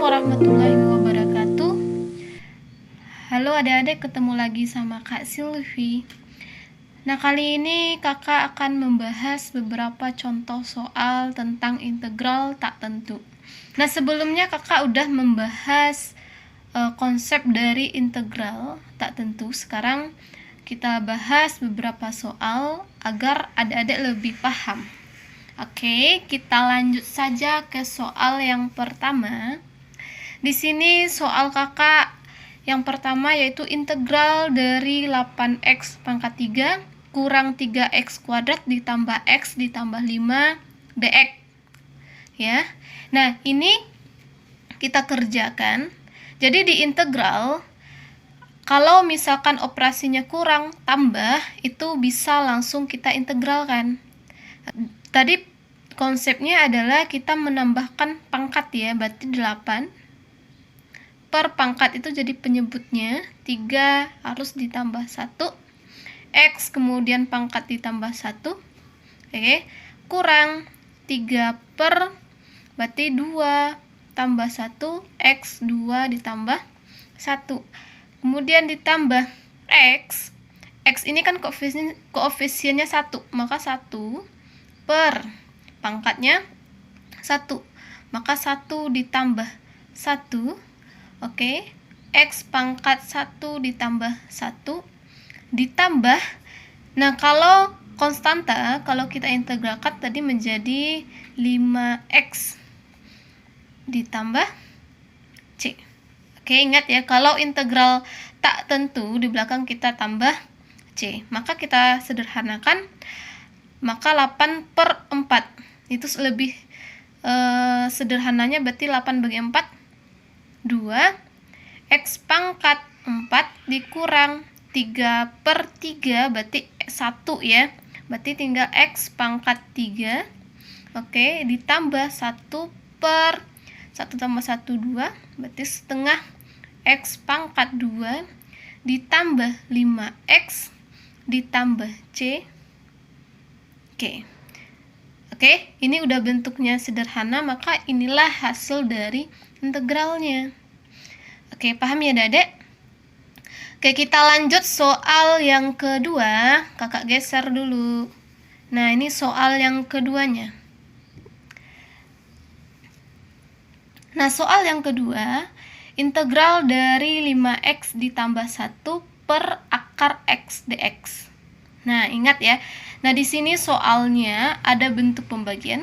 warahmatullahi wabarakatuh. Halo adik-adik, ketemu lagi sama Kak Silvi. Nah, kali ini kakak akan membahas beberapa contoh soal tentang integral tak tentu. Nah, sebelumnya kakak udah membahas konsep dari integral tak tentu. Sekarang kita bahas beberapa soal agar adik-adik lebih paham. Oke, kita lanjut saja ke soal yang pertama. Di sini soal kakak yang pertama yaitu integral dari 8x pangkat 3 kurang 3x kuadrat ditambah x ditambah 5 dx. Ya. Nah, ini kita kerjakan. Jadi di integral, kalau misalkan operasinya kurang tambah, itu bisa langsung kita integralkan. Tadi konsepnya adalah kita menambahkan pangkat ya, berarti 8 per pangkat itu jadi penyebutnya, 3 harus ditambah 1, x kemudian pangkat ditambah 1, oke, kurang 3 per, berarti 2 tambah 1, x 2 ditambah 1, kemudian ditambah x ini kan koefisiennya 1, maka 1 per pangkatnya 1, maka 1 ditambah 1, oke, x pangkat 1 ditambah 1 ditambah, nah kalau konstanta, kalau kita integralkan tadi menjadi 5x ditambah c. Oke, ingat ya, kalau integral tak tentu di belakang kita tambah c, maka kita sederhanakan, maka 8 per 4 itu lebih sederhananya, berarti 8 bagi 4 2, x pangkat 4 dikurang 3 per 3 berarti 1 ya, berarti tinggal x pangkat 3, oke, ditambah 1 per 1 tambah 1 2, berarti setengah x pangkat 2 ditambah 5x ditambah c. Oke, ini udah bentuknya sederhana, maka inilah hasil dari integralnya. Oke, paham ya Dedek? Oke, kita lanjut soal yang kedua. Kakak geser dulu. Nah, ini soal yang keduanya. Nah, soal yang kedua, integral dari 5x ditambah 1 per akar x dx. Nah, ingat ya. Nah, di sini soalnya ada bentuk pembagian,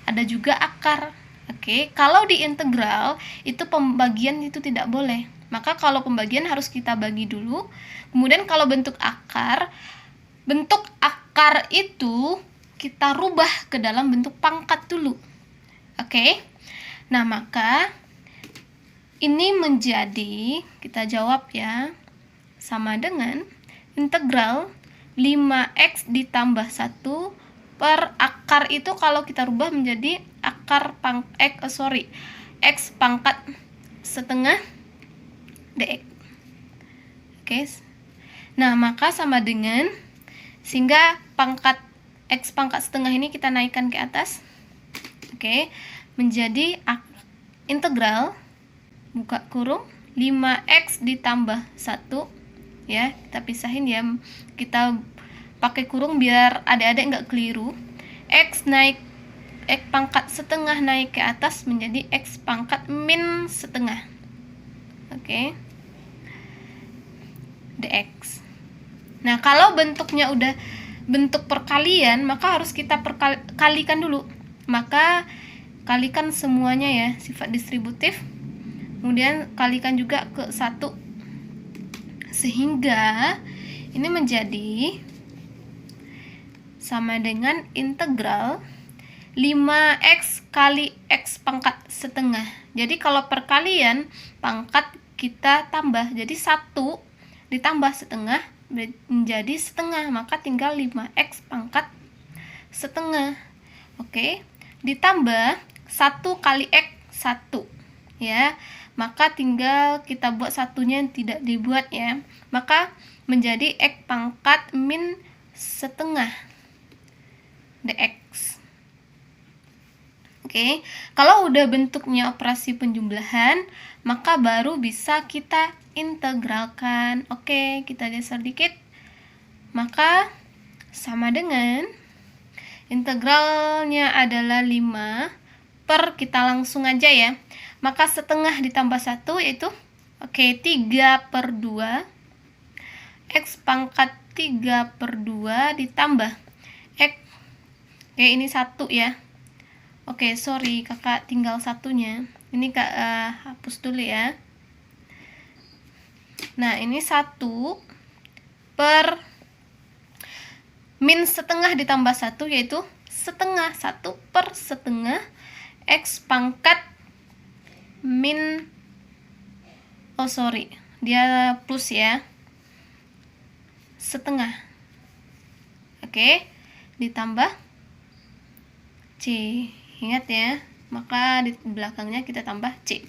ada juga akar. Oke, kalau di integral itu pembagian itu tidak boleh. Maka kalau pembagian harus kita bagi dulu. Kemudian kalau bentuk akar itu kita rubah ke dalam bentuk pangkat dulu. Oke. Nah, maka ini menjadi, kita jawab ya, sama dengan integral 5x ditambah 1 per akar itu kalau kita rubah menjadi akar x pangkat setengah dx. Oke. Nah, maka sama dengan, sehingga pangkat x pangkat setengah ini kita naikkan ke atas. Oke, menjadi integral buka kurung 5x ditambah 1 ya, kita pisahin ya, kita pakai kurung biar adik-adik nggak keliru. X pangkat setengah naik ke atas menjadi x pangkat min setengah. Oke. dx. Nah, kalau bentuknya udah bentuk perkalian, maka harus kita kalikan dulu. Maka kalikan semuanya ya, sifat distributif. Kemudian kalikan juga ke 1. Sehingga ini menjadi sama dengan integral 5x kali x pangkat setengah. Jadi kalau perkalian pangkat kita tambah, jadi 1 ditambah setengah menjadi setengah, maka tinggal 5x pangkat setengah. Oke, ditambah 1 kali x 1 ya, maka tinggal kita buat satunya yang tidak dibuat ya, maka menjadi x pangkat min setengah dx. Oke, Oke, kalau udah bentuknya operasi penjumlahan, maka baru bisa kita integralkan. Oke, kita geser dikit. Maka sama dengan integralnya adalah 5 per, kita langsung aja ya. Maka setengah ditambah 1 yaitu 3/2 X pangkat 3/2 ditambah X. Ini 1 ya. Sorry, kakak tinggal satunya. Ini kak hapus dulu ya. Nah, ini 1 per min setengah ditambah 1 yaitu setengah. 1 per setengah X pangkat min, dia plus ya, setengah. Ditambah C. Ingat ya, maka di belakangnya kita tambah C.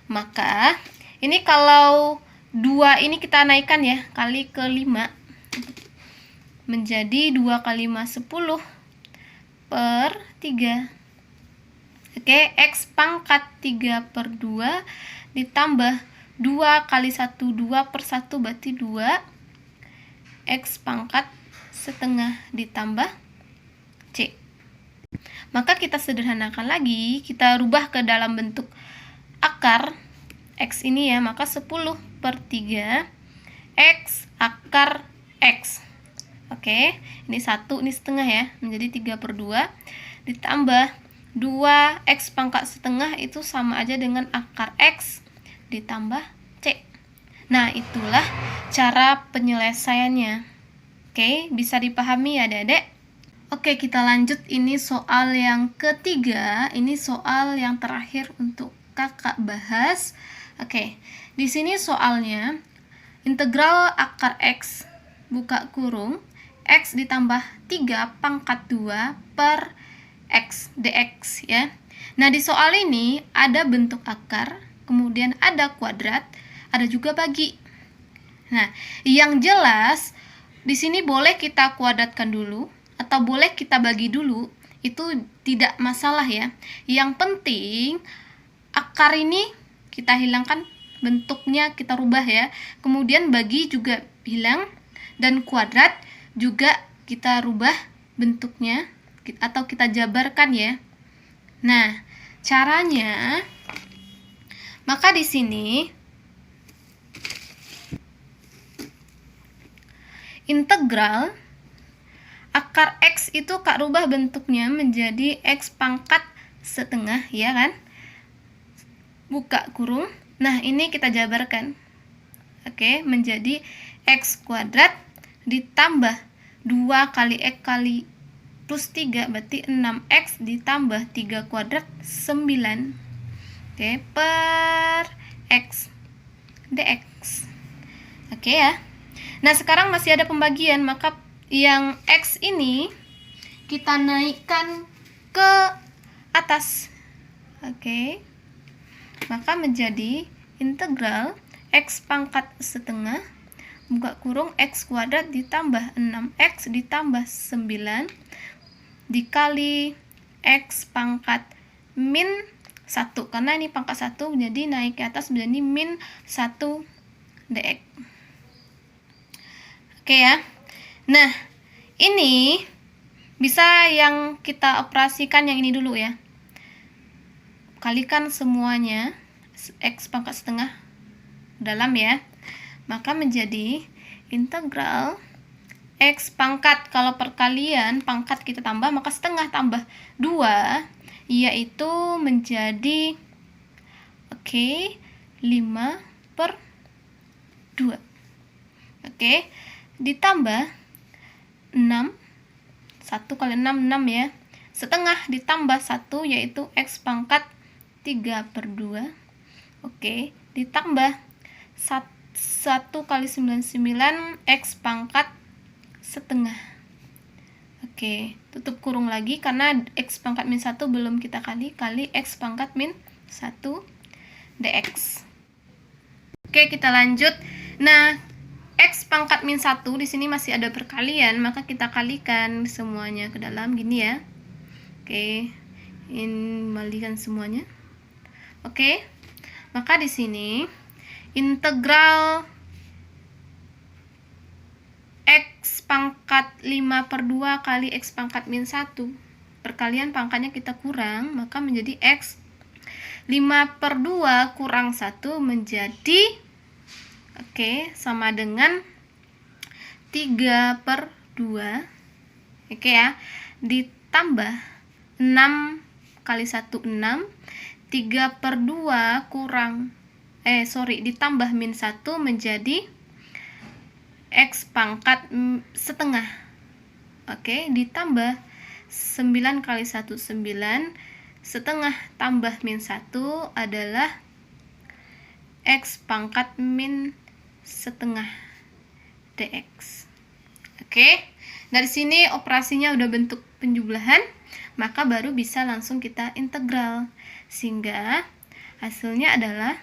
Maka ini kalau 2 ini kita naikkan ya, kali ke 5 menjadi 2 kali 5 10 per 3. X pangkat 3/2 ditambah 2 kali 1 2 per 1 berarti 2 X pangkat setengah ditambah C. Maka kita sederhanakan lagi, kita rubah ke dalam bentuk akar X ini ya, maka 10 per 3 X akar X. Ini 1, ini setengah ya, menjadi 3/2 ditambah 2 X pangkat setengah itu sama aja dengan akar X ditambah C. Nah, itulah cara penyelesaiannya. Bisa dipahami ya adik-adik? Kita lanjut, ini soal yang ketiga. Ini soal yang terakhir untuk kakak bahas. Di sini soalnya integral akar X buka kurung X ditambah 3 pangkat 2 per X dx ya. Nah, di soal ini ada bentuk akar, kemudian ada kuadrat, ada juga bagi. Nah, yang jelas di sini boleh kita kuadratkan dulu atau boleh kita bagi dulu, itu tidak masalah ya. Yang penting akar ini kita hilangkan, bentuknya kita rubah ya. Kemudian bagi juga hilang, dan kuadrat juga kita rubah bentuknya atau kita jabarkan ya. Nah, caranya maka di sini integral akar X itu kak rubah bentuknya menjadi X pangkat setengah ya kan, buka kurung. Nah, ini kita jabarkan menjadi X kuadrat ditambah 2 kali X kali plus 3 berarti 6X ditambah 3 kuadrat 9 per X dx. Ya. Nah, sekarang masih ada pembagian, maka yang X ini kita naikkan ke atas. Maka menjadi integral X pangkat setengah buka kurung X kuadrat ditambah 6X ditambah 9 dikali X pangkat min 1, karena ini pangkat 1 jadi naik ke atas menjadi min 1 dx. Ya. Nah, ini bisa yang kita operasikan yang ini dulu ya. Kalikan semuanya X pangkat setengah dalam ya. Maka menjadi integral X pangkat, kalau perkalian pangkat kita tambah, maka setengah tambah 2 yaitu menjadi 5/2. Ditambah 6, 1 kali 6 6 ya, setengah ditambah 1 yaitu X pangkat 3/2. Ditambah 1 kali 99 X pangkat setengah. Tutup kurung lagi karena X pangkat min 1 belum kita kali X pangkat min 1 dx. Kita lanjut. Nah, X pangkat min 1 di sini masih ada perkalian, maka kita kalikan semuanya ke dalam gini ya. kembalikan semuanya. Oke. Maka di sini integral X pangkat 5/2 kali X pangkat min 1, perkalian pangkatnya kita kurang, maka menjadi X 5/2 kurang 1 menjadi sama dengan 3/2. Ya, ditambah 6 kali 1 6, 3/2 kurang ditambah min 1 menjadi X pangkat setengah. Ditambah 9 kali 1 9, setengah tambah min 1 adalah X pangkat min setengah dx. Dari sini operasinya udah bentuk penjumlahan, maka baru bisa langsung kita integral, sehingga hasilnya adalah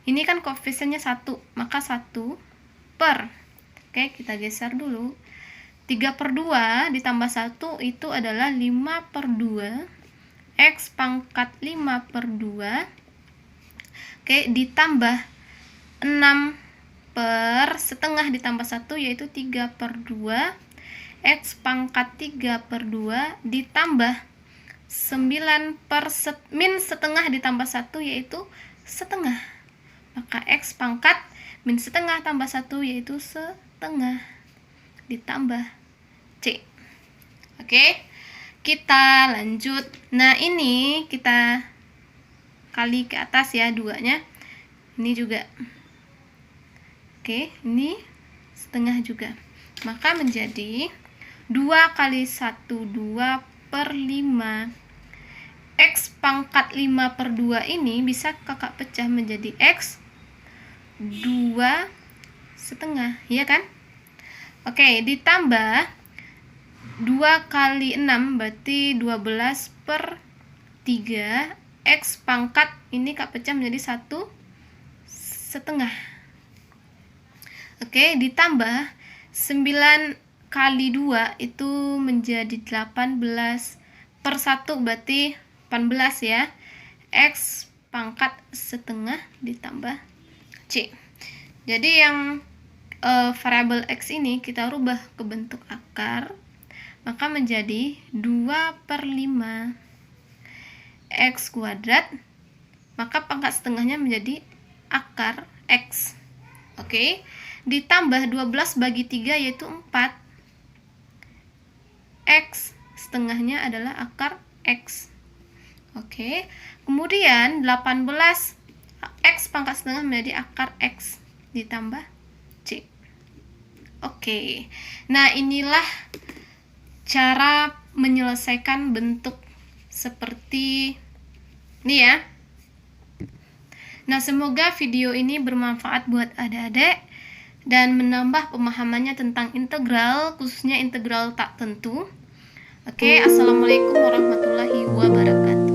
ini kan koefisiennya 1, maka 1 per, kita geser dulu, 3/2 ditambah 1 itu adalah 5/2, X pangkat 5/2, ditambah 6 per setengah ditambah 1 yaitu 3/2, X pangkat 3/2 ditambah 9 per min setengah ditambah 1 yaitu setengah, maka X pangkat min setengah tambah 1 yaitu setengah ditambah C. Kita lanjut. Nah, ini kita kali ke atas ya, 2-nya. Ini juga. Ini setengah juga. Maka menjadi 2 kali 1 2/5. X pangkat 5/2 ini bisa kakak pecah menjadi X 2 setengah, ya kan? Ditambah 2 kali 6 berarti 12/3, X pangkat ini kak pecah menjadi 1 setengah. Ditambah 9 kali 2 itu menjadi 18/1 berarti 18 ya. X pangkat setengah ditambah C. Jadi yang variabel X ini kita rubah ke bentuk akar, maka menjadi 2/5 X kuadrat, maka pangkat setengahnya menjadi akar X. Ditambah 12 bagi 3 yaitu 4, X setengahnya adalah akar X. Kemudian 18 X pangkat setengah menjadi akar X ditambah C. Nah, inilah cara menyelesaikan bentuk seperti ini ya. Nah, semoga video ini bermanfaat buat adik-adik dan menambah pemahamannya tentang integral, khususnya integral tak tentu. Assalamualaikum warahmatullahi wabarakatuh.